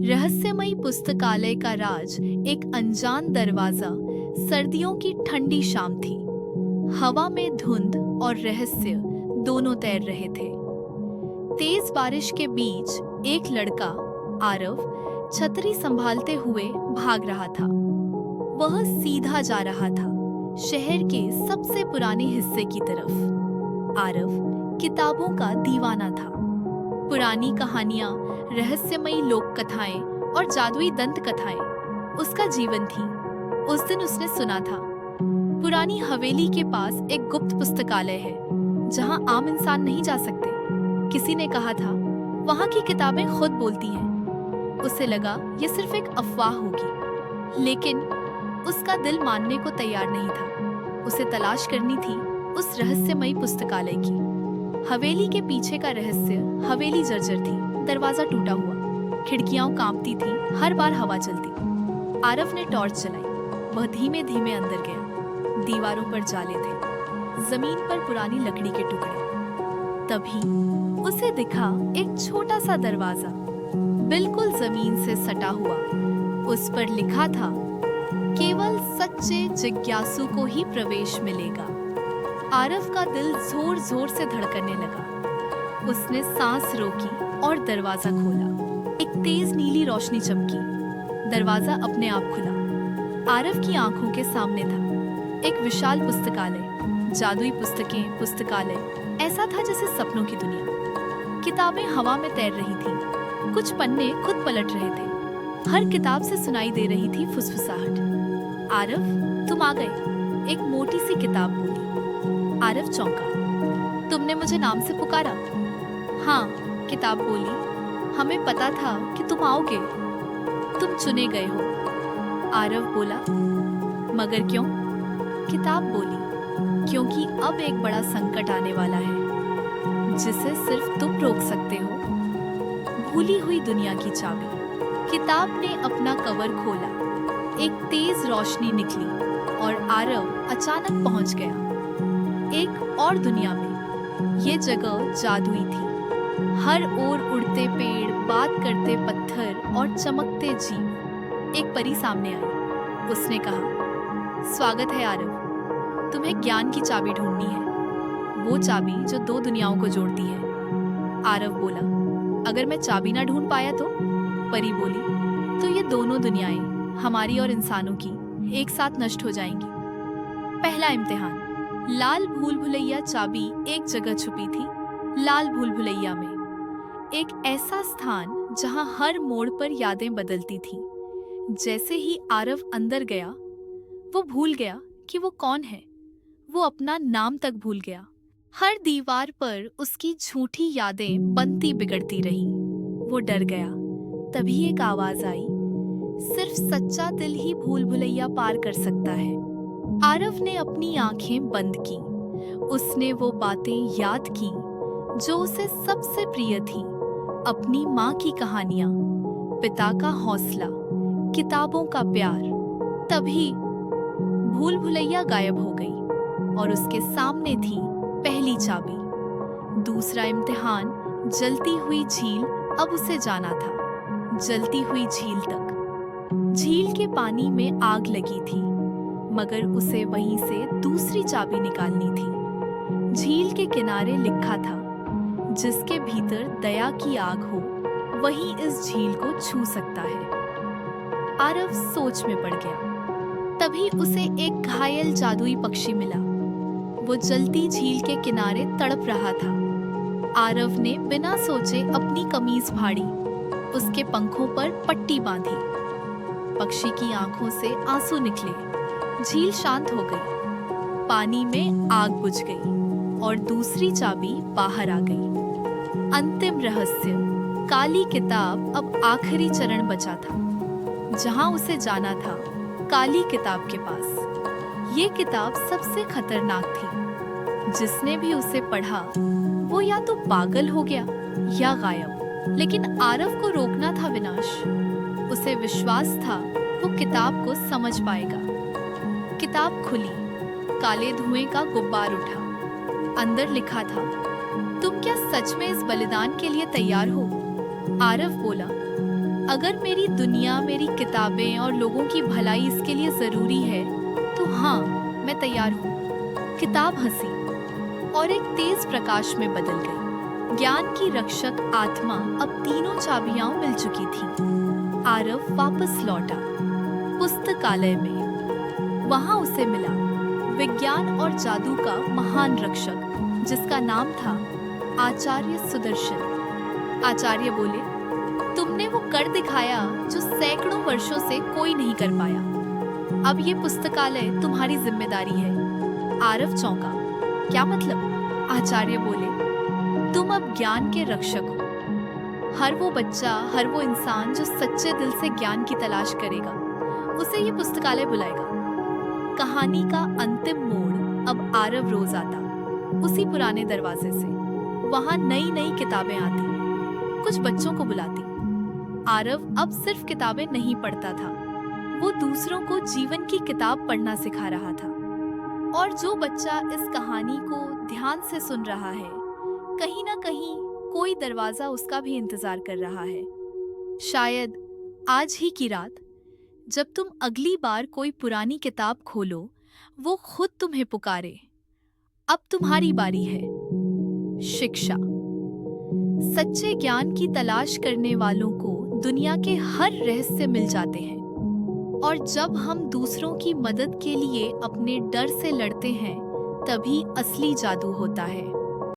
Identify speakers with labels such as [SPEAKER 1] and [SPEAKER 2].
[SPEAKER 1] रहस्यमयी पुस्तकालय का राज। एक अनजान दरवाजा। सर्दियों की ठंडी शाम थी। हवा में धुंध और रहस्य दोनों तैर रहे थे। तेज बारिश के बीच एक लड़का, आरव, छतरी संभालते हुए भाग रहा था। वह सीधा जा रहा था शहर के सबसे पुराने हिस्से की तरफ। आरव किताबों का दीवाना था। पुरानी कहानियां, रहस्यमयी लोक कथाएं और जादुई दंत कथाएं उसका जीवन थी। उस दिन उसने सुना था, पुरानी हवेली के पास एक गुप्त पुस्तकालय है जहां आम इंसान नहीं जा सकते। किसी ने कहा था, वहां की किताबें खुद बोलती हैं। उसे लगा ये सिर्फ एक अफवाह होगी, लेकिन उसका दिल मानने को तैयार नहीं था। उसे तलाश करनी थी उस रहस्यमयी पुस्तकालय की। हवेली के पीछे का रहस्य। हवेली जर्जर थी, दरवाजा टूटा हुआ, खिड़कियां कांपती थी हर बार हवा चलती। आरव ने टॉर्च जलाई। वह धीमे धीमे अंदर गया। दीवारों पर जाले थे, जमीन पर पुरानी लकड़ी के टुकड़े। तभी उसे दिखा एक छोटा सा दरवाजा, बिल्कुल जमीन से सटा हुआ। उस पर लिखा था, केवल सच्चे जिज्ञासु को ही प्रवेश मिलेगा। आरव का दिल जोर जोर से धड़कने लगा। उसने सांस रोकी और दरवाजा खोला। एक तेज नीली रोशनी चमकी। दरवाजा अपने आप खुला। आरव की आंखों के सामने था एक विशाल पुस्तकालय। जादुई पुस्तकें, पुस्तकालय ऐसा था जैसे सपनों की दुनिया। किताबें हवा में तैर रही थीं। कुछ पन्ने खुद पलट रहे थे। हर किताब से सुनाई दे रही थी फुसफुसाहट। आरव, तुम आ गए, एक मोटी सी किताब बोली। आरव चौंका। तुमने मुझे नाम से पुकारा? हाँ, किताब बोली, हमें पता था कि तुम आओगे। तुम चुने गए हो। आरव बोला, मगर क्यों? किताब बोली, क्योंकि अब एक बड़ा संकट आने वाला है जिसे सिर्फ तुम रोक सकते हो। भूली हुई दुनिया की चाबी। किताब ने अपना कवर खोला। एक तेज रोशनी निकली और आरव अचानक पहुंच गया एक और दुनिया में। ये जगह जादुई थी। हर ओर उड़ते पेड़, बात करते पत्थर और चमकते जीव। एक परी सामने आई। उसने कहा, स्वागत है आरव, तुम्हें ज्ञान की चाबी ढूंढनी है, वो चाबी जो दो दुनियाओं को जोड़ती है। आरव बोला, अगर मैं चाबी ना ढूंढ पाया तो? परी बोली, तो ये दोनों दुनियाएं, हमारी और इंसानों की, एक साथ नष्ट हो जाएंगी। पहला इम्तिहान। लाल भूल भुलैया चाबी एक जगह छुपी थी। लाल भूल भुलैया में एक ऐसा स्थान जहां हर मोड़ पर यादें बदलती थीं। जैसे ही आरव अंदर गया, वो भूल गया कि वो कौन है। वो अपना नाम तक भूल गया। हर दीवार पर उसकी झूठी यादें बनती बिगड़ती रहीं। वो डर गया। तभी एक आवाज आई, सिर्फ सच्चा दिल ही भूल भुलैया पार कर सकता है। आरव ने अपनी आंखें बंद की। उसने वो बातें याद की जो उसे सबसे प्रिय थी। अपनी माँ की कहानियां, पिता का हौसला, किताबों का प्यार। तभी भूल भुलैया गायब हो गई और उसके सामने थी पहली चाबी। दूसरा इम्तिहान। जलती हुई झील। अब उसे जाना था जलती हुई झील तक। झील के पानी में आग लगी थी, मगर उसे वहीं से दूसरी चाबी निकालनी थी। झील के किनारे लिखा था, जिसके भीतर दया की आग हो, वही इस झील को छू सकता है। आरव सोच में पड़ गया। तभी उसे एक घायल जादुई पक्षी मिला। वो जलती झील के किनारे तड़प रहा था। आरव ने बिना सोचे अपनी कमीज फाड़ी, उसके पंखों पर पट्टी बांधी। पक्षी की आंखों से आंसू निकले। झील शांत हो गई। पानी में आग बुझ गई और दूसरी चाबी बाहर आ गई। अंतिम रहस्य। काली किताब। अब आखिरी चरण बचा था, जहां उसे जाना था, काली किताब के पास। ये किताब सबसे खतरनाक थी। जिसने भी उसे पढ़ा, वो या तो पागल हो गया या गायब। लेकिन आरव को रोकना था विनाश। उसे विश्वास था वो किताब को समझ पाएगा। किताब खुली। काले धुएं का गुब्बार उठा। अंदर लिखा था, तुम क्या सच में इस बलिदान के लिए तैयार हो? आरव बोला, अगर मेरी दुनिया, मेरी किताबें और लोगों की भलाई इसके लिए ज़रूरी है, तो हाँ, मैं तैयार हूँ। किताब हंसी और एक तेज प्रकाश में बदल गई। ज्ञान की रक्षक आत्मा अब तीनों चाबियां मिल चुकी थी। आरव वापस लौटा पुस्तकालय में। वहां उसे मिला विज्ञान और जादू का महान रक्षक, जिसका नाम था आचार्य सुदर्शन। आचार्य बोले, तुमने वो कर दिखाया जो सैकड़ों वर्षों से कोई नहीं कर पाया। अब ये पुस्तकालय तुम्हारी जिम्मेदारी है। आरव चौंका। क्या मतलब? आचार्य बोले, तुम अब ज्ञान के रक्षक हो। हर वो बच्चा, हर वो इंसान जो सच्चे दिल से ज्ञान की तलाश करेगा, उसे ये पुस्तकालय बुलाएगा। कहानी का अंतिम मोड़ अब आरव रोज आता, उसी पुराने दरवाजे से। वहां नई नई किताबें आती, कुछ बच्चों को बुलाती। आरव अब सिर्फ किताबें नहीं पढ़ता था, वो दूसरों को जीवन की किताब पढ़ना सिखा रहा था। और जो बच्चा इस कहानी को ध्यान से सुन रहा है, कहीं ना कहीं कोई दरवाजा उसका भी इंतजार कर रहा है। शायद आज ही की रात, जब तुम अगली बार कोई पुरानी किताब खोलो, वो खुद तुम्हें पुकारे, अब तुम्हारी बारी है। शिक्षा। सच्चे ज्ञान की तलाश करने वालों को दुनिया के हर रहस्य मिल जाते हैं, और जब हम दूसरों की मदद के लिए अपने डर से लड़ते हैं, तभी असली जादू होता है।